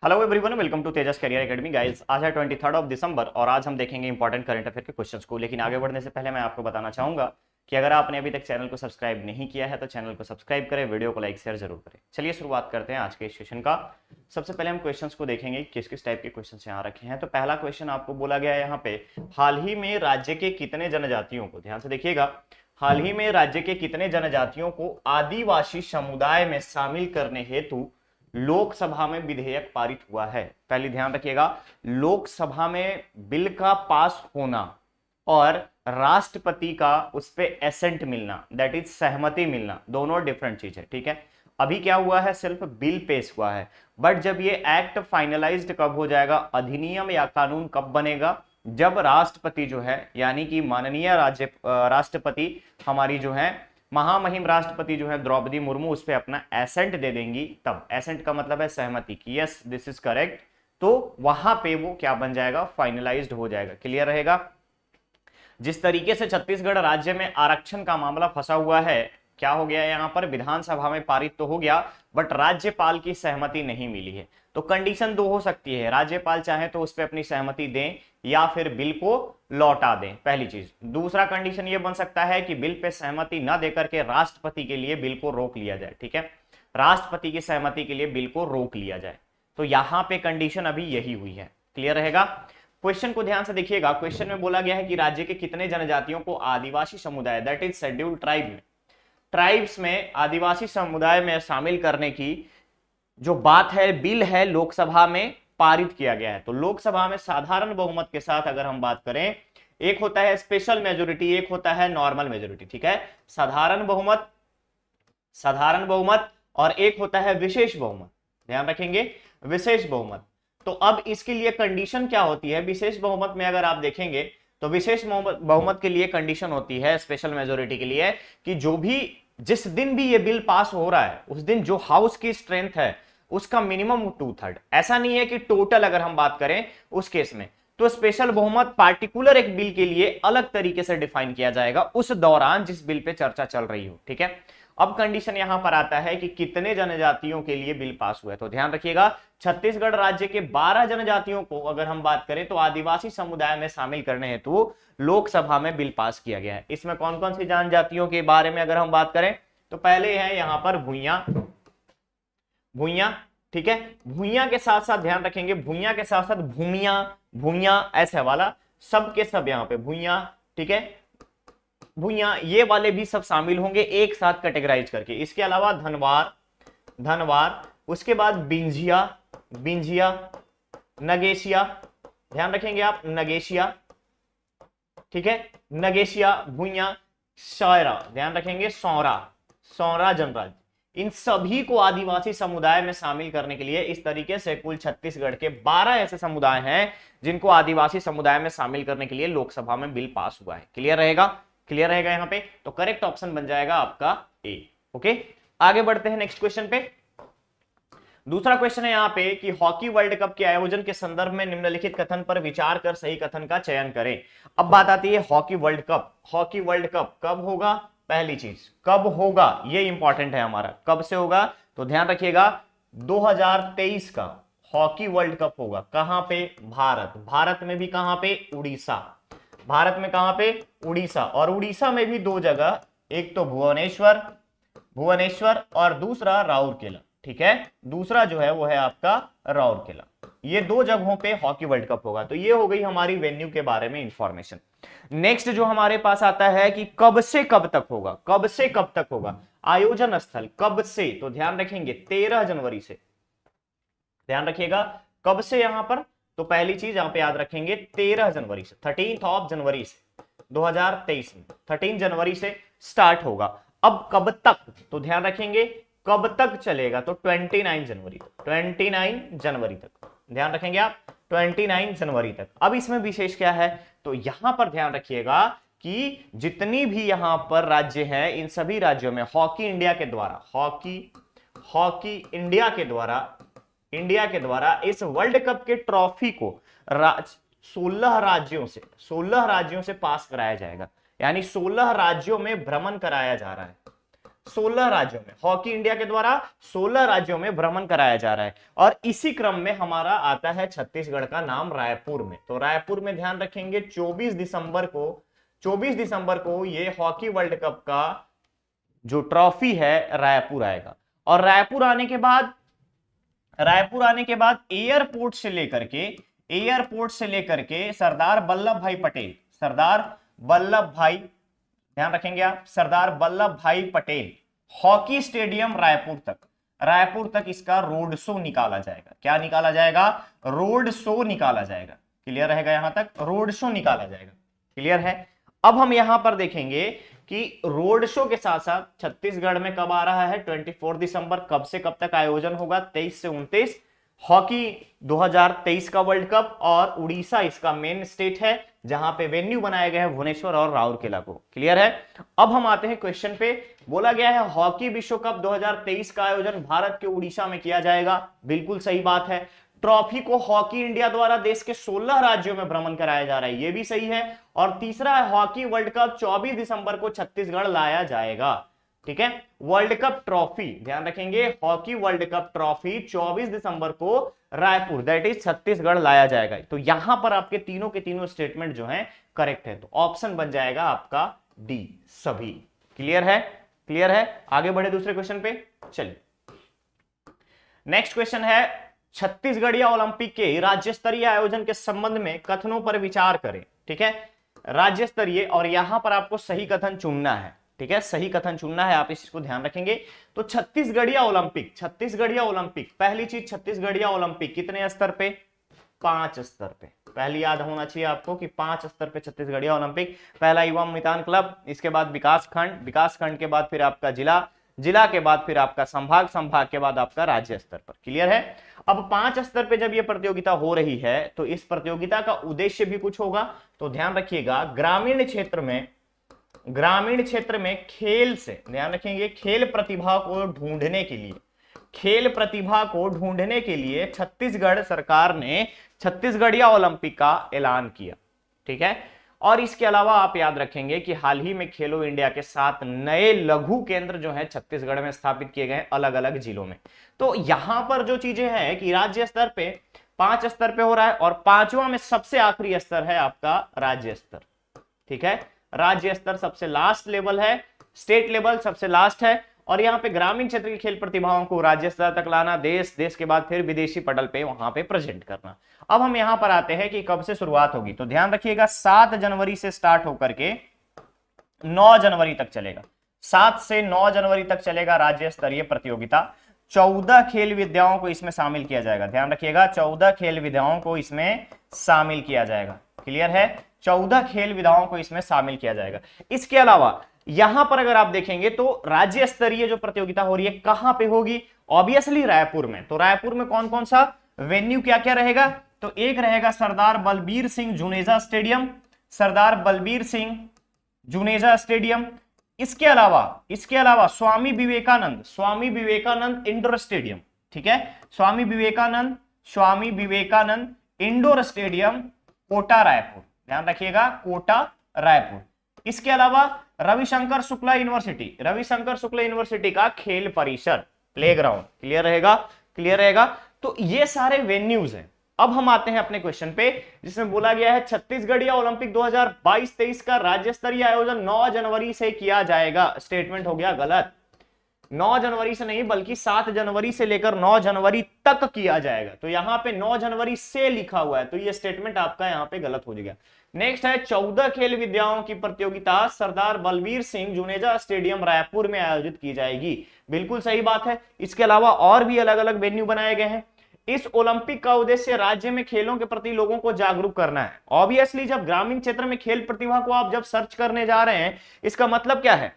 Hello everyone, welcome to Tejas career academy. Guys, आज है 23 दिसंबर और आज हम देखेंगे इंपॉर्टेंट करंट अफेयर के क्वेश्चंस को। लेकिन आगे बढ़ने से पहले मैं आपको बताना चाहूंगा कि अगर आपने अभी तक चैनल को सब्सक्राइब नहीं किया है तो चैनल को सब्सक्राइब करें, वीडियो को लाइक शेयर जरूर करें। चलिए शुरुआत करते हैं आज के इस सेशन का। सबसे पहले हम क्वेश्चंस को देखेंगे किस किस टाइप के क्वेश्चंस यहाँ रखे हैं। तो पहला क्वेश्चन आपको बोला गया है यहाँ पे, हाल ही में राज्य के कितने जनजातियों को, ध्यान से देखिएगा, हाल ही में राज्य के कितने जनजातियों को आदिवासी समुदाय में शामिल करने हेतु लोकसभा में विधेयक पारित हुआ है। पहले ध्यान रखिएगा, लोकसभा में बिल का पास होना और राष्ट्रपति का उस पे एसेंट मिलना, दैट इज सहमति मिलना, दोनों डिफरेंट चीज है। ठीक है, अभी क्या हुआ है, सिर्फ बिल पेश हुआ है, बट जब ये एक्ट फाइनलाइज्ड कब हो जाएगा, अधिनियम या कानून कब बनेगा, जब राष्ट्रपति जो है यानी कि माननीय राष्ट्रपति हमारी जो है महामहिम राष्ट्रपति जो है द्रौपदी मुर्मू उस पर अपना एसेंट दे देंगी, तब एसेंट का मतलब है सहमति की यस दिस इज करेक्ट, तो वहां पे वो क्या बन जाएगा, फाइनलाइज्ड हो जाएगा। क्लियर रहेगा। जिस तरीके से छत्तीसगढ़ राज्य में आरक्षण का मामला फंसा हुआ है, क्या हो गया यहां पर, विधानसभा में पारित तो हो गया बट राज्यपाल की सहमति नहीं मिली है। तो कंडीशन दो हो सकती है, राज्यपाल चाहे तो उस पर अपनी सहमति दें या फिर बिल को लौटा दें, पहली चीज। दूसरा कंडीशन यह बन सकता है कि बिल पे सहमति न देकर के राष्ट्रपति के लिए बिल को रोक लिया जाए। ठीक है, राष्ट्रपति की सहमति के लिए बिल को रोक लिया जाए। तो यहां पे कंडीशन अभी यही हुई है। क्लियर रहेगा। क्वेश्चन को ध्यान से देखिएगा। क्वेश्चन में बोला गया है कि राज्य के कितने जनजातियों को आदिवासी समुदाय, दैट इज शेड्यूल्ड ट्राइब में, ट्राइब्स में आदिवासी समुदाय में शामिल करने की जो बात है, बिल है, लोकसभा में पारित किया गया है। तो लोकसभा में साधारण बहुमत के साथ अगर हम बात करें, एक होता है स्पेशल मेजोरिटी, एक होता है नॉर्मल मेजोरिटी। ठीक है, साधारण बहुमत, साधारण बहुमत और एक होता है विशेष बहुमत। ध्यान रखेंगे, विशेष बहुमत। तो अब इसके लिए कंडीशन क्या होती है, विशेष बहुमत में अगर आप देखेंगे तो विशेष बहुमत के लिए कंडीशन होती है स्पेशल मेजोरिटी के लिए कि जो भी, जिस दिन भी ये बिल पास हो रहा है उस दिन जो हाउस की स्ट्रेंथ है उसका मिनिमम 2/3। ऐसा नहीं है कि टोटल अगर हम बात करें उस केस में, तो स्पेशल बहुमत पार्टिकुलर एक बिल के लिए अलग तरीके से डिफाइन किया जाएगा उस दौरान जिस बिल पे चर्चा चल रही हो। ठीक है, अब कंडीशन यहां पर आता है कि कितने जनजातियों के लिए बिल पास हुआ है। तो ध्यान रखिएगा, छत्तीसगढ़ राज्य के 12 जनजातियों को अगर हम बात करें तो आदिवासी समुदाय में शामिल करने हेतु लोकसभा में बिल पास किया गया है। इसमें कौन कौन सी जनजातियों के बारे में अगर हम बात करें तो पहले है यहां पर भुइयां, भुइयां। ठीक है, भुइयां के साथ साथ ध्यान रखेंगे, भुइयां के साथ साथ भूमियां, भुइयां ऐसे वाला सब के सब यहां पे भुइयां। ठीक है, भुइयां ये वाले भी सब शामिल होंगे एक साथ कैटेगराइज करके। इसके अलावा धनवार, धनवार, उसके बाद बिंझिया, बिंझिया, नगेशिया, ध्यान रखेंगे आप, नगेशिया। ठीक है, नगेशिया, भुइयां, सौरा, ध्यान रखेंगे, सौरा, सौरा जनराज्य। इन सभी को आदिवासी समुदाय में शामिल करने के लिए इस तरीके से कुल छत्तीसगढ़ के 12 ऐसे समुदाय हैं जिनको आदिवासी समुदाय में शामिल करने के लिए लोकसभा में बिल पास हुआ है। क्लियर रहेगा, क्लियर रहेगा यहां पे। तो करेक्ट ऑप्शन बन जाएगा आपका ए। ओके, आगे बढ़ते हैं नेक्स्ट क्वेश्चन पे। दूसरा क्वेश्चन है यहाँ पे कि हॉकी वर्ल्ड कप के आयोजन के संदर्भ में निम्नलिखित कथन पर विचार कर सही कथन का चयन करें। अब बात आती है hockey world cup. Hockey world cup कब होगा, पहली चीज कब होगा ये इंपॉर्टेंट है हमारा, कब से होगा। तो ध्यान रखिएगा 2023 का हॉकी वर्ल्ड कप होगा। कहां पे, भारत, भारत में भी कहां पे, उड़ीसा, भारत में कहां पे, उड़ीसा। और उड़ीसा में भी दो जगह, एक तो भुवनेश्वर, भुवनेश्वर और दूसरा राउरकेला। ठीक है, दूसरा जो है वो है आपका राउरकेला। ये दो जगहों पे हॉकी वर्ल्ड कप होगा। तो ये हो गई हमारी वेन्यू के बारे में इंफॉर्मेशन। नेक्स्ट जो हमारे पास आता है कि कब से कब तक होगा, कब से कब तक होगा, आयोजन स्थल कब से। तो ध्यान रखेंगे 13 जनवरी से, ध्यान रखिएगा कब से यहां पर। तो पहली चीज यहां पे याद रखेंगे 13 जनवरी से, 13 जनवरी से 2023 में 13 जनवरी से स्टार्ट होगा। अब कब तक, तो ध्यान रखेंगे कब तक चलेगा, तो 29 जनवरी तक, 29 जनवरी तक, ध्यान रखेंगे आप 29 जनवरी तक। अब इसमें विशेष क्या है, तो यहां पर ध्यान रखिएगा कि जितनी भी यहां पर राज्य हैं इन सभी राज्यों में हॉकी इंडिया के द्वारा, हॉकी इंडिया के द्वारा, इंडिया के द्वारा इस वर्ल्ड कप के ट्रॉफी को 16 राज्यों से, 16 राज्यों से पास कराया जाएगा। यानी 16 राज्यों में भ्रमण कराया जा रहा है, 16 राज्यों में, हॉकी इंडिया के द्वारा 16 राज्यों में भ्रमण कराया जा रहा है। और इसी क्रम में हमारा आता है छत्तीसगढ़ का नाम रायपुर में। तो रायपुर में ध्यान रखेंगे 24 दिसंबर को ये हॉकी वर्ल्ड कप का जो ट्रॉफी है रायपुर आएगा। और रायपुर आने के बाद एयरपोर्ट से लेकर के सरदार वल्लभ भाई ध्यान रखेंगे आप, सरदार वल्लभ भाई पटेल हॉकी स्टेडियम रायपुर तक इसका रोड शो निकाला जाएगा। क्या निकाला जाएगा? रोड शो निकाला जाएगा। क्लियर रहेगा? यहां तक रोड शो निकाला जाएगा। क्लियर है? अब हम यहां पर देखेंगे कि रोड शो के साथ साथ छत्तीसगढ़ में कब आ रहा है, 24 दिसंबर, कब से कब तक आयोजन होगा, 23 से 29, हॉकी 2023 का वर्ल्ड कप, और उड़ीसा इसका मेन स्टेट है जहां पे वेन्यू बनाए गए हैं भुवनेश्वर और राउरकेला को। क्लियर है? अब हम आते हैं क्वेश्चन पे। बोला गया है हॉकी विश्व कप 2023 का आयोजन भारत के उड़ीसा में किया जाएगा। बिल्कुल सही बात है। ट्रॉफी को हॉकी इंडिया द्वारा देश के 16 राज्यों में भ्रमण कराया जा रहा है, यह भी सही है। और तीसरा है हॉकी वर्ल्ड कप 24 दिसंबर को छत्तीसगढ़ लाया जाएगा। ठीक है? वर्ल्ड कप ट्रॉफी ध्यान रखेंगे, हॉकी वर्ल्ड कप ट्रॉफी 24 दिसंबर को रायपुर दैट इज छत्तीसगढ़ लाया जाएगा। तो यहां पर आपके तीनों के तीनों स्टेटमेंट जो हैं करेक्ट है। तो ऑप्शन बन जाएगा आपका डी, सभी। क्लियर है? क्लियर है? आगे बढ़े दूसरे क्वेश्चन पे। चलिए, नेक्स्ट क्वेश्चन है छत्तीसगढ़िया ओलंपिक के राज्य स्तरीय आयोजन के संबंध में कथनों पर विचार करें। ठीक है? राज्य स्तरीय, और यहां पर आपको सही कथन चुनना है। ठीक है? सही कथन चुनना है, आप इस चीज को ध्यान रखेंगे। तो छत्तीसगढ़िया ओलंपिक, पहली चीज छत्तीसगढ़िया ओलंपिक कितने स्तर पे? 5 स्तर पे। पहली याद होना चाहिए आपको कि 5 स्तर पे छत्तीसगढ़िया ओलंपिक। पहला युवा मैदान क्लब, इसके बाद विकास खंड के बाद फिर आपका जिला के बाद फिर आपका संभाग के बाद आपका राज्य स्तर पर। क्लियर है? अब 5 स्तर पे जब ये प्रतियोगिता हो रही है तो इस प्रतियोगिता का उद्देश्य भी कुछ होगा। तो ध्यान रखिएगा, ग्रामीण क्षेत्र में खेल से, ध्यान रखेंगे, खेल प्रतिभा को ढूंढने के लिए छत्तीसगढ़ सरकार ने छत्तीसगढ़िया ओलंपिक का ऐलान किया। ठीक है? और इसके अलावा आप याद रखेंगे कि हाल ही में खेलो इंडिया के 7 नए लघु केंद्र जो है छत्तीसगढ़ में स्थापित किए गए अलग अलग जिलों में। तो यहां पर जो चीजें हैं कि राज्य स्तर पे 5 स्तर पे हो रहा है, और 5वां में सबसे आखिरी स्तर है आपका राज्य स्तर। ठीक है? राज्य स्तर सबसे लास्ट लेवल है, स्टेट लेवल सबसे लास्ट है। और यहाँ पे ग्रामीण क्षेत्र की खेल प्रतिभाओं को राज्य स्तर तक लाना, देश के बाद फिर विदेशी पटल पे वहां पे प्रेजेंट करना। अब हम यहां पर आते हैं कि कब से शुरुआत होगी। तो ध्यान रखिएगा, 7 जनवरी से स्टार्ट होकर के 9 जनवरी तक चलेगा। 7 से 9 जनवरी तक चलेगा राज्य स्तरीय प्रतियोगिता। 14 खेल विधाओं को इसमें शामिल किया जाएगा। ध्यान रखिएगा, 14 खेल विधाओं को इसमें शामिल किया जाएगा। क्लियर है? 14 खेल विधाओं को इसमें शामिल किया जाएगा। इसके अलावा यहां पर अगर आप देखेंगे तो राज्य स्तरीय जो प्रतियोगिता हो रही है कहां पे होगी? ऑब्वियसली रायपुर में। तो रायपुर में कौन कौन सा वेन्यू क्या क्या रहेगा? तो एक रहेगा सरदार बलबीर सिंह जुनेजा स्टेडियम। इसके अलावा स्वामी विवेकानंद इंडोर स्टेडियम। ठीक है? Swami Vivekananda indoor stadium, Kota Raipur. ध्यान रखिएगा, कोटा रायपुर। इसके अलावा रविशंकर शुक्ला यूनिवर्सिटी का खेल परिसर, प्लेग्राउंड। क्लियर रहेगा? तो ये सारे वेन्यूज हैं। अब हम आते हैं अपने क्वेश्चन पे, जिसमें बोला गया है छत्तीसगढ़िया ओलंपिक 2022-23 का राज्य स्तरीय आयोजन 9 जनवरी से किया जाएगा। स्टेटमेंट हो गया गलत। 9 जनवरी से नहीं बल्कि 7 जनवरी से लेकर 9 जनवरी तक किया जाएगा। तो यहां पे 9 जनवरी से लिखा हुआ है, तो ये स्टेटमेंट आपका यहां पे गलत हो जाएगा। नेक्स्ट है 14 खेल विद्याओं की प्रतियोगिता सरदार बलबीर सिंह जुनेजा स्टेडियम रायपुर में आयोजित की जाएगी। बिल्कुल सही बात है। इसके अलावा और भी अलग अलग वेन्यू बनाए गए हैं। इस ओलंपिक का उद्देश्य राज्य में खेलों के प्रति लोगों को जागरूक करना है। ऑब्वियसली जब ग्रामीण क्षेत्र में खेल प्रतिभा को आप जब सर्च करने जा रहे हैं, इसका मतलब क्या है?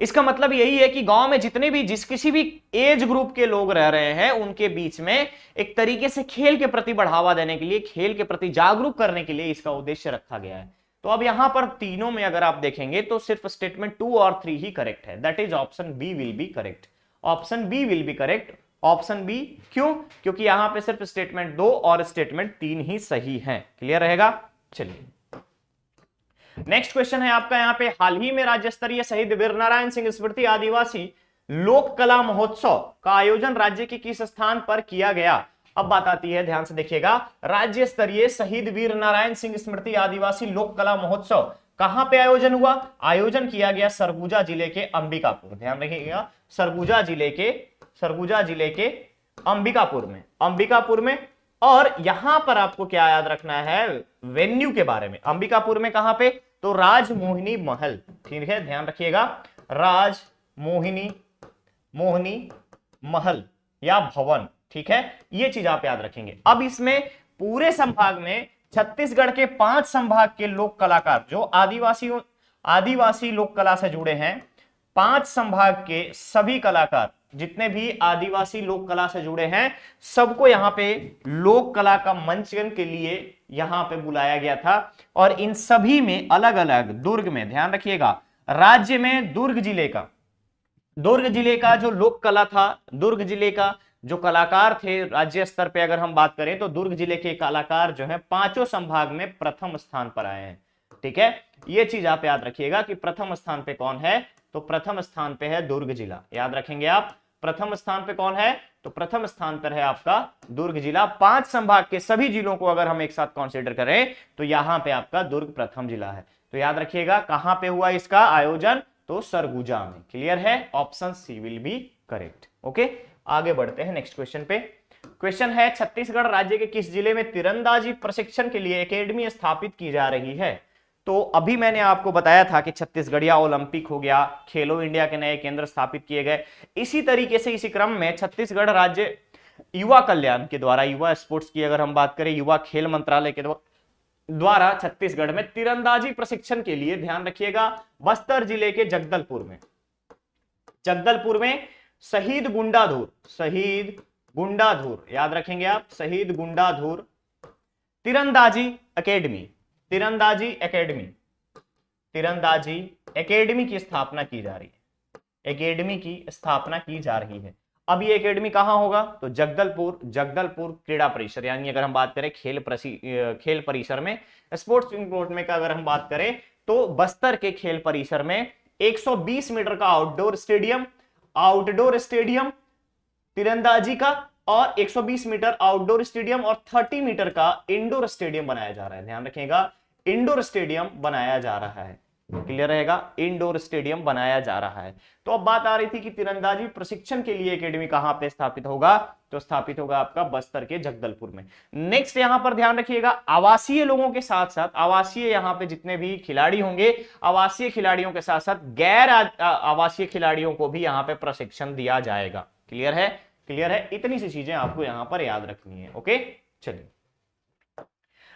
इसका मतलब यही है कि गांव में जितने भी किसी भी एज ग्रुप के लोग रह रहे हैं उनके बीच में एक तरीके से खेल के प्रति बढ़ावा देने के लिए, खेल के प्रति जागरूक करने के लिए इसका उद्देश्य रखा गया है। तो अब यहां पर तीनों में अगर आप देखेंगे तो सिर्फ स्टेटमेंट 2 और 3 ही करेक्ट है। That is option B will be correct. Option B will be correct. Option B क्यों? क्योंकि यहां पे सिर्फ स्टेटमेंट 2 और स्टेटमेंट 3 ही सही है। क्लियर रहेगा? चलिए नेक्स्ट क्वेश्चन है आपका यहाँ पे, हाल ही में राज्य स्तरीय शहीद वीरनारायण सिंह स्मृति आदिवासी लोक कला महोत्सव का आयोजन राज्य के किस स्थान पर किया गया? अब बात आती है, ध्यान से देखिएगा, राज्य स्तरीय शहीद वीरनारायण सिंह स्मृति आदिवासी लोक कला महोत्सव कहां पे आयोजन हुआ? आयोजन किया गया सरगुजा जिले के अंबिकापुर, ध्यान रखिएगा, सरगुजा जिले के अंबिकापुर में। और यहां पर आपको क्या याद रखना है वेन्यू के बारे में, अंबिकापुर में कहां पे? तो राजमोहिनी महल, ठीक है, ध्यान रखिएगा, राजमोहिनी महल या भवन, ठीक है, ये चीज आप याद रखेंगे। अब इसमें पूरे संभाग में छत्तीसगढ़ के 5 संभाग के लोक कलाकार जो आदिवासी लोक कला से जुड़े हैं, 5 संभाग के सभी कलाकार जितने भी आदिवासी लोक कला से जुड़े हैं, सबको यहां पे लोक कला का मंचन के लिए यहां पे बुलाया गया था। और इन सभी में अलग अलग दुर्ग में, ध्यान रखिएगा, राज्य में दुर्ग जिले का जो लोक कला था, दुर्ग जिले का जो कलाकार थे राज्य स्तर पे अगर हम बात करें तो दुर्ग जिले के कलाकार जो है 5 संभाग में प्रथम स्थान पर आए हैं, ठीक है। ये चीज आप याद रखिएगा कि प्रथम स्थान पे कौन है? तो प्रथम स्थान पे है दुर्ग जिला, याद रखेंगे आप, प्रथम स्थान पे कौन है? तो प्रथम स्थान पर है आपका दुर्ग जिला। 5 संभाग के सभी जिलों को अगर हम एक साथ कंसीडर करें तो यहां पे आपका दुर्ग प्रथम जिला है। तो याद रखिएगा कहां पे हुआ इसका आयोजन? तो सरगुजा में। क्लियर है? Option C will be correct. Okay, आगे बढ़ते हैं नेक्स्ट क्वेश्चन पे। क्वेश्चन है, छत्तीसगढ़ राज्य के किस जिले में तीरंदाजी प्रशिक्षण के लिए एकेडमी स्थापित की जा रही है? तो अभी मैंने आपको बताया था कि छत्तीसगढ़िया ओलंपिक हो गया, खेलो इंडिया के नए केंद्र स्थापित किए गए। इसी तरीके से इसी क्रम में छत्तीसगढ़ राज्य युवा कल्याण के द्वारा, युवा स्पोर्ट्स की अगर हम बात करें, युवा खेल मंत्रालय के द्वारा छत्तीसगढ़ में तीरंदाजी प्रशिक्षण के लिए, ध्यान रखिएगा, बस्तर जिले के जगदलपुर में शहीद गुंडाधुर, याद रखेंगे आप, शहीद गुंडाधुर तीरंदाजी एकेडमी की स्थापना की जा रही है। अब ये एकेडमी कहां होगा? तो जगदलपुर क्रीड़ा परिसर, यानी अगर हम बात करें खेल परिसर में, स्पोर्ट्स इंपोर्ट में का अगर हम बात करें तो बस्तर के खेल परिसर में 120 मीटर का आउटडोर स्टेडियम तीरंदाजी का, और 120 मीटर आउटडोर स्टेडियम और 30 मीटर का इंडोर स्टेडियम बनाया जा रहा है। ध्यान रखिएगा, इंडोर स्टेडियम बनाया जा रहा है। क्लियर रहेगा? इंडोर स्टेडियम बनाया जा रहा है। तो अब बात आ रही थी कि तीरंदाजी प्रशिक्षण के लिए एकेडमी कहां पे स्थापित होगा? तो स्थापित होगा आपका बस्तर के जगदलपुर में। नेक्स्ट यहां पर ध्यान रखिएगा, आवासीय लोगों के साथ साथ, आवासीय यहां पे जितने भी खिलाड़ी होंगे, आवासीय खिलाड़ियों के साथ साथ गैर आवासीय खिलाड़ियों को भी यहां पे प्रशिक्षण दिया जाएगा। क्लियर है? इतनी सी चीजें आपको यहां पर याद रखनी है। ओके, चलिए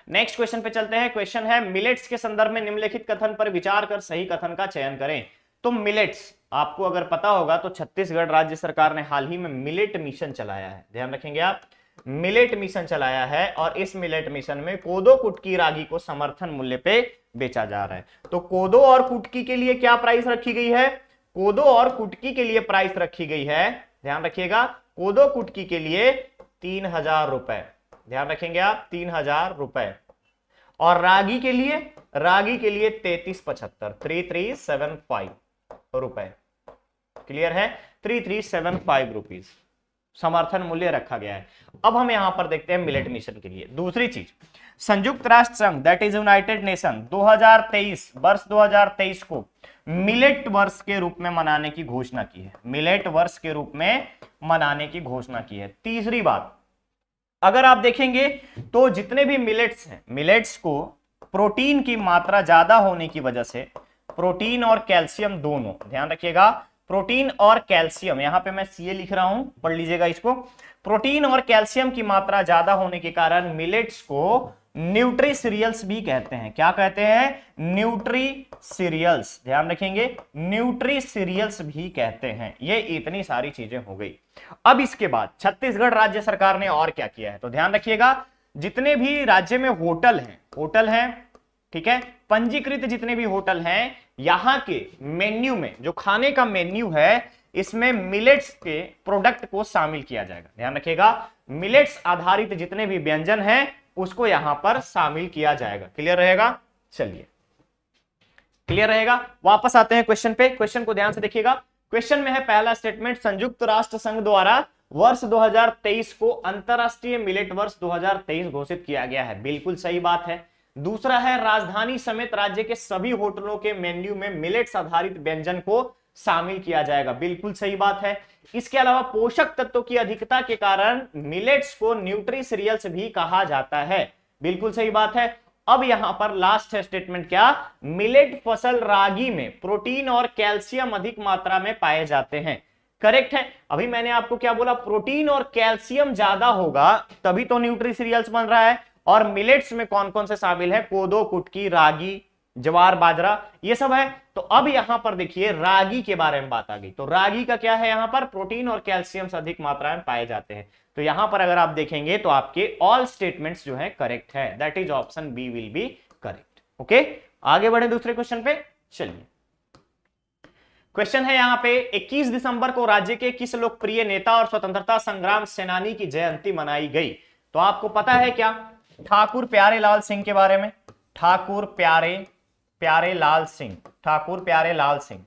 नेक्स्ट क्वेश्चन पे चलते हैं। क्वेश्चन है, मिलेट्स के संदर्भ में निम्नलिखित कथन पर विचार कर सही कथन का चयन करें। तो मिलेट्स, आपको अगर पता होगा तो छत्तीसगढ़ राज्य सरकार ने हाल ही में मिलेट मिशन चलाया है। ध्यान रखेंगे आप, मिलेट मिशन चलाया है, और इस मिलेट मिशन में कोदो कुटकी रागी को समर्थन मूल्य पे बेचा जा रहा है। तो कोदो और कुटकी के लिए क्या प्राइस रखी गई है? कोदो और कुटकी के लिए प्राइस रखी गई है, ध्यान रखिएगा, कोदो कुटकी के लिए 3000 रुपए, ध्यान रखेंगे आप, 3000 रुपए, और रागी के लिए 3375 रुपए। क्लियर है? 3375 रुपीज समर्थन मूल्य रखा गया है। अब हम यहां पर देखते हैं मिलेट मिशन के लिए दूसरी चीज, संयुक्त राष्ट्र संघ दैट इज यूनाइटेड नेशन 2023 वर्ष 2023 को मिलेट वर्ष के रूप में मनाने की घोषणा की है। मिलेट वर्ष के रूप में मनाने की घोषणा की है। तीसरी बात, अगर आप देखेंगे तो जितने भी मिलेट्स हैं, मिलेट्स को प्रोटीन की मात्रा ज्यादा होने की वजह से, प्रोटीन और कैल्शियम दोनों, ध्यान रखिएगा, प्रोटीन और कैल्शियम, यहां पे मैं सीए लिख रहा हूं, पढ़ लीजिएगा इसको, प्रोटीन और कैल्शियम की मात्रा ज्यादा होने के कारण मिलेट्स को न्यूट्री सीरियल्स भी कहते हैं। क्या कहते हैं? न्यूट्री सीरियल्स, ध्यान रखेंगे, न्यूट्री सीरियल्स भी कहते हैं। ये इतनी सारी चीजें हो गई। अब इसके बाद छत्तीसगढ़ राज्य सरकार ने और क्या किया है? तो ध्यान रखिएगा, जितने भी राज्य में होटल हैं, ठीक है, पंजीकृत जितने भी होटल हैं, यहां के मेन्यू में, जो खाने का मेन्यू है, इसमें मिलेट्स के प्रोडक्ट को शामिल किया जाएगा। ध्यान रखिएगा, मिलेट्स आधारित जितने भी व्यंजन हैं उसको यहां पर शामिल किया जाएगा। क्लियर रहेगा? चलिए क्लियर रहेगा। वापस आते हैं क्वेश्चन पे, क्वेश्चन को ध्यान से देखिएगा। क्वेश्चन में है पहला स्टेटमेंट, संयुक्त राष्ट्र संघ द्वारा वर्ष 2023 को अंतरराष्ट्रीय मिलेट वर्ष 2023 घोषित किया गया है, बिल्कुल सही बात है। दूसरा है, राजधानी समेत राज्य के सभी होटलों के मेन्यू में मिलेट्स आधारित व्यंजन को शामिल किया जाएगा, बिल्कुल सही बात है। इसके अलावा पोषक तत्वों की अधिकता के कारण मिलेट्स को न्यूट्री सीरियल्स भी कहा जाता है, बिल्कुल सही बात है। अब यहां पर लास्ट है स्टेटमेंट, क्या, मिलेट फसल रागी में प्रोटीन और कैल्शियम अधिक मात्रा में पाए जाते हैं, करेक्ट है। अभी मैंने आपको क्या बोला, प्रोटीन और कैल्शियम ज्यादा होगा तभी तो न्यूट्री सीरियल्स बन रहा है। और मिलेट्स में कौन कौन से शामिल है, कोदो, कुटकी, रागी, ज्वार, बाजरा, ये सब है। तो अब यहां पर देखिए रागी के बारे में बात आ गई, तो रागी का क्या है, यहां पर प्रोटीन और कैल्शियम अधिक मात्रा में पाए जाते हैं। तो यहां पर अगर आप देखेंगे तो आपके ऑल स्टेटमेंट्स जो है करेक्ट है, that is option B will be correct. Okay, आगे बढ़े दूसरे क्वेश्चन पे, चलिए। क्वेश्चन है यहां पे, 21 दिसंबर को राज्य के किस लोकप्रिय नेता और स्वतंत्रता संग्राम सेनानी की जयंती मनाई गई? तो आपको पता है क्या, ठाकुर प्यारे लाल सिंह के बारे में, ठाकुर प्यारे लाल सिंह, ठाकुर प्यारे लाल सिंह,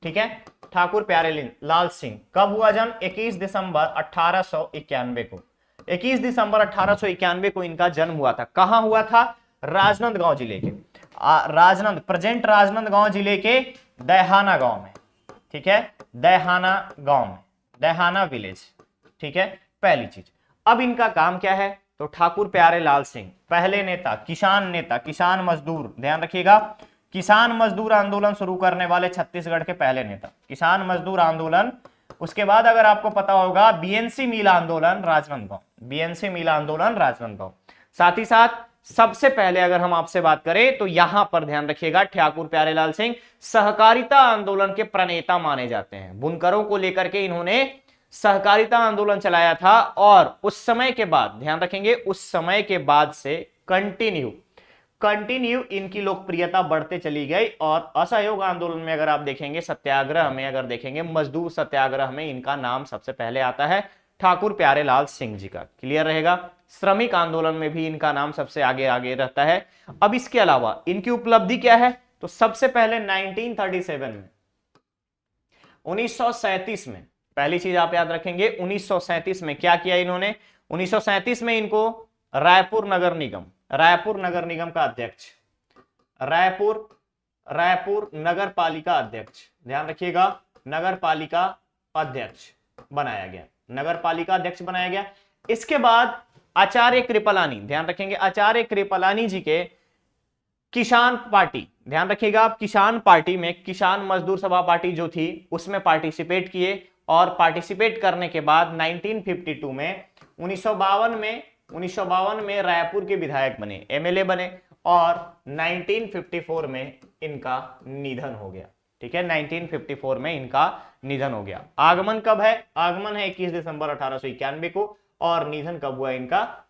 ठीक है, ठाकुर प्यारे लाल सिंह। कब हुआ जन्म, 21 दिसंबर 1891 को, 21 दिसंबर 1891 को इनका जन्म हुआ था। कहां हुआ था, राजनांदगांव जिले के, प्रेजेंट राजनांदगांव जिले के दहाना गांव में, ठीक है, दहाना गांव में, दहाना विलेज, ठीक है, पहली चीज। अब इनका काम क्या है, तो ठाकुर प्यारे लाल सिंह पहले नेता, किसान मजदूर, ध्यान रखिएगा, किसान मजदूर आंदोलन शुरू करने वाले छत्तीसगढ़ के पहले नेता, किसान मजदूर आंदोलन। उसके बाद अगर आपको पता होगा बीएनसी मील आंदोलन राजनांदगांव, बीएनसी मील आंदोलन राजनांदगांव। साथ ही साथ सबसे पहले अगर हम आपसे बात करें तो यहां पर ध्यान रखिएगा, ठाकुर प्यारेलाल सिंह सहकारिता आंदोलन के प्रणेता माने जाते हैं। बुनकरों को लेकर के इन्होंने सहकारिता आंदोलन चलाया था और उस समय के बाद, ध्यान रखेंगे, उस समय के बाद से कंटिन्यू इनकी लोकप्रियता बढ़ते चली गई। और असहयोग आंदोलन में अगर आप देखेंगे, सत्याग्रह में अगर देखेंगे, मजदूर सत्याग्रह में इनका नाम सबसे पहले आता है, ठाकुर प्यारेलाल सिंह जी का, क्लियर रहेगा। श्रमिक आंदोलन में भी इनका नाम सबसे आगे आगे रहता है। अब इसके अलावा इनकी उपलब्धि क्या है, तो सबसे पहले 1937 में, 1937 में, पहली चीज आप याद रखेंगे, 1937 में क्या किया इन्होंने, 1937 में इनको रायपुर नगर निगम का अध्यक्ष, रायपुर नगर पालिका अध्यक्ष, ध्यान रखिएगा, नगर पालिका अध्यक्ष बनाया गया, नगर पालिका अध्यक्ष बनाया गया। इसके बाद आचार्य कृपलानी, ध्यान रखेंगे, आचार्य कृपलानी जी के किसान पार्टी, ध्यान रखिएगा आप, किसान पार्टी में किसान मजदूर सभा पार्टी जो थी उसमें पार्टिसिपेट किए। और पार्टिसिपेट करने के बाद 1952 में 1952 में रायपुर के विधायक बने, एमएलए बने और 1954 में इनका निधन हो गया, ठीक है, 1954 में इनका निधन हो गया। आगमन कब है, आगमन है 21 दिसंबर 1891 को और निधन कब हुआ इनका,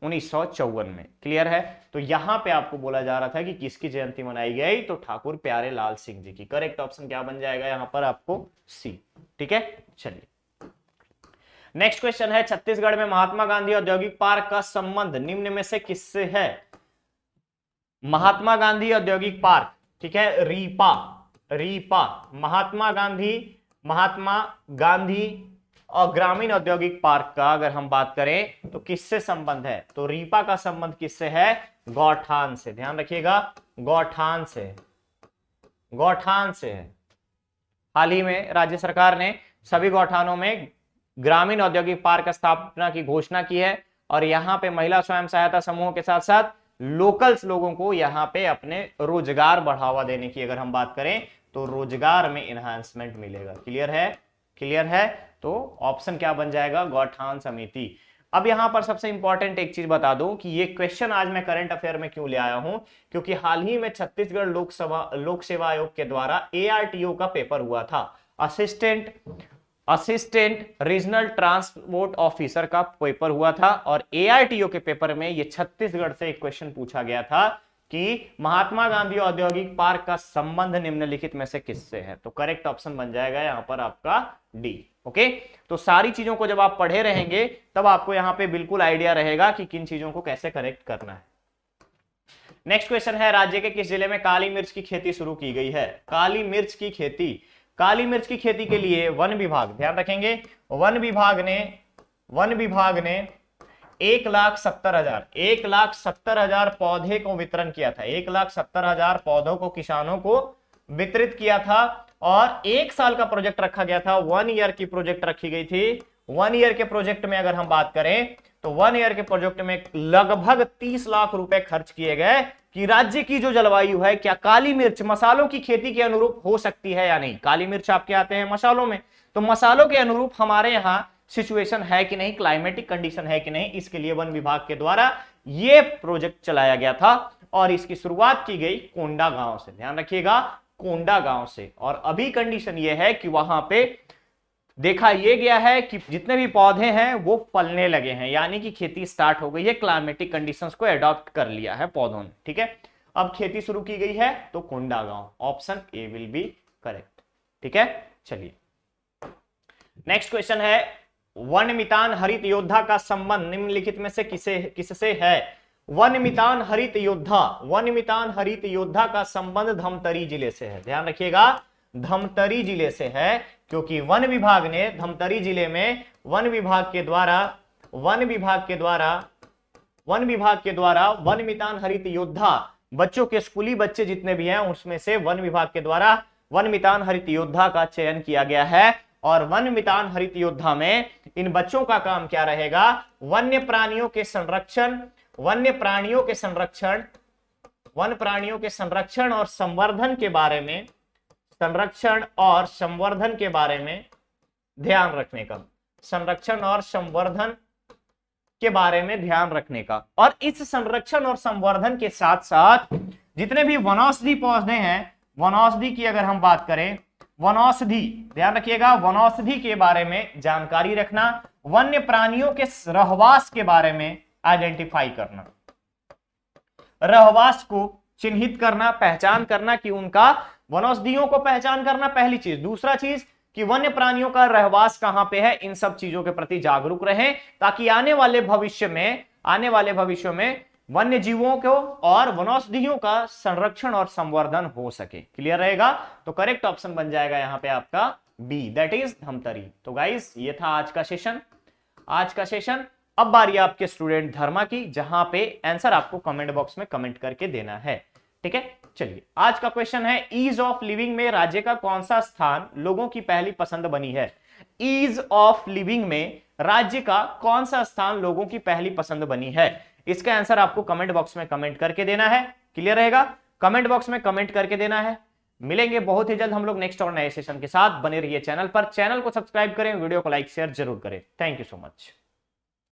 1954 में, क्लियर है। तो यहां पे आपको बोला जा रहा था कि किसकी जयंती मनाई गई, तो ठाकुर प्यारे लाल सिंह जी की। करेक्ट ऑप्शन क्या बन जाएगा यहां पर आपको, सी, ठीक है। चलिए नेक्स्ट क्वेश्चन है, छत्तीसगढ़ में महात्मा गांधी औद्योगिक पार्क का संबंध निम्न में से किससे है? महात्मा गांधी औद्योगिक पार्क, ठीक है, रीपा, महात्मा गांधी और ग्रामीण औद्योगिक पार्क का अगर हम बात करें तो किससे संबंध है, तो रीपा का संबंध किससे है, गौठान से, ध्यान रखिएगा, गौठान से है। हाल ही में राज्य सरकार ने सभी गौठानों में ग्रामीण औद्योगिक पार्क स्थापना की घोषणा की है और यहाँ पे महिला स्वयं सहायता समूहों के साथ साथ लोकल्स लोगों को यहाँ पे अपने रोजगार बढ़ावा देने की अगर हम बात करें तो रोजगार में एनहांसमेंट मिलेगा। क्लियर है, तो ऑप्शन क्या बन जाएगा, गौठान समिति। अब यहां पर सबसे इंपॉर्टेंट एक चीज बता दूं कि ये क्वेश्चन आज मैं करंट अफेयर में क्यों ले आया हूं, क्योंकि हाल ही में छत्तीसगढ़ लोक सेवा आयोग के द्वारा एआरटीओ का पेपर हुआ था, असिस्टेंट रीजनल ट्रांसपोर्ट ऑफिसर का पेपर हुआ था और एआरटीओ के पेपर में ये छत्तीसगढ़ से एक क्वेश्चन पूछा गया था कि महात्मा गांधी औद्योगिक पार्क का संबंध निम्नलिखित में से किससे है, तो करेक्ट ऑप्शन बन जाएगा यहां पर आपका डी। ओके, तो सारी चीजों को जब आप पढ़े रहेंगे तब आपको यहां पे बिल्कुल आइडिया रहेगा कि किन चीजों को कैसे करेक्ट करना है। नेक्स्ट क्वेश्चन है, राज्य के किस जिले में काली मिर्च की खेती शुरू की गई है? काली मिर्च की खेती, काली मिर्च की खेती के लिए वन विभाग, ध्यान रखेंगे, वन विभाग ने 1,70,000 पौधे को वितरण किया था। 1,70,000 पौधों को किसानों को वितरित किया था और 1 साल का प्रोजेक्ट रखा गया था। 1 ईयर की प्रोजेक्ट रखी गई थी। 1 ईयर के प्रोजेक्ट में अगर हम बात करें तो 1 ईयर के प्रोजेक्ट में लगभग 30 लाख रुपए खर्च किए गए कि राज्य की जो जलवायु है, क्या काली मिर्च मसालों की खेती के अनुरूप हो सकती है या नहीं। काली मिर्च आपके आते हैं मसालों में, तो मसालों के अनुरूप हमारे यहां सिचुएशन है कि नहीं, क्लाइमेटिक कंडीशन है कि नहीं, इसके लिए वन विभाग के द्वारा यह प्रोजेक्ट चलाया गया था और इसकी शुरुआत की गई कोंडा गांव से। ध्यान रखिएगा, कोंडा गांव से। और अभी कंडीशन यह है कि वहां पे देखा यह गया है कि जितने भी पौधे हैं वो फलने लगे हैं, यानी कि खेती स्टार्ट हो गई है, क्लाइमेटिक कंडीशंस को एडॉप्ट कर लिया है पौधों ने। ठीक है, अब खेती शुरू की गई है तो कोंडा गांव, option A will be correct. ठीक है, चलिए नेक्स्ट क्वेश्चन है, वनमितान हरित योद्धा का संबंध निम्नलिखित में से किससे है? वनमितान हरित योद्धा का संबंध धमतरी जिले से है। ध्यान रखिएगा, धमतरी जिले से है, क्योंकि वन विभाग ने धमतरी जिले में वन विभाग के द्वारा वनमितान हरित योद्धा, बच्चों के स्कूली बच्चे जितने भी हैं उसमें से वन विभाग के द्वारा वनमितान हरित योद्धा का चयन किया गया है। और वनमितान हरित योद्धा में इन बच्चों का काम क्या रहेगा? वन्य प्राणियों के संरक्षण और संवर्धन के बारे में ध्यान रखने का, और इस संरक्षण और संवर्धन के साथ साथ जितने भी वनौषधि पौधे हैं, वनौषधि की अगर हम बात करें, वनौषधि, ध्यान रखिएगा, वनौषधि के बारे में जानकारी रखना, वन्य प्राणियों के रहवास के बारे में आइडेंटिफाई करना, रहवास को चिन्हित करना, पहचान करना कि उनका, वनौषधियों को पहचान करना पहली चीज। दूसरा चीज कि वन्य प्राणियों का रहवास कहां पे है, इन सब चीजों के प्रति जागरूक रहें ताकि आने वाले भविष्य में वन्य जीवों को और वनौषधियों का संरक्षण और संवर्धन हो सके। क्लियर रहेगा? तो करेक्ट ऑप्शन बन जाएगा यहां पे आपका बी, दैट इज धमतरी। तो गाइस ये था आज का सेशन। अब बारी आपके स्टूडेंट धर्मा की, जहां पे आंसर आपको कमेंट बॉक्स में कमेंट करके देना है। ठीक है, चलिए आज का क्वेश्चन है, ईज ऑफ लिविंग में राज्य का कौन सा स्थान लोगों की पहली पसंद बनी है? ईज ऑफ लिविंग में राज्य का कौन सा स्थान लोगों की पहली पसंद बनी है? इसका आंसर आपको कमेंट बॉक्स में कमेंट करके देना है। क्लियर रहेगा? कमेंट बॉक्स में कमेंट करके देना है। मिलेंगे बहुत ही जल्द हम लोग नेक्स्ट और नए सेशन के साथ। बने रहिए चैनल पर, चैनल को सब्सक्राइब करें, वीडियो को लाइक शेयर जरूर करें। Thank you so much.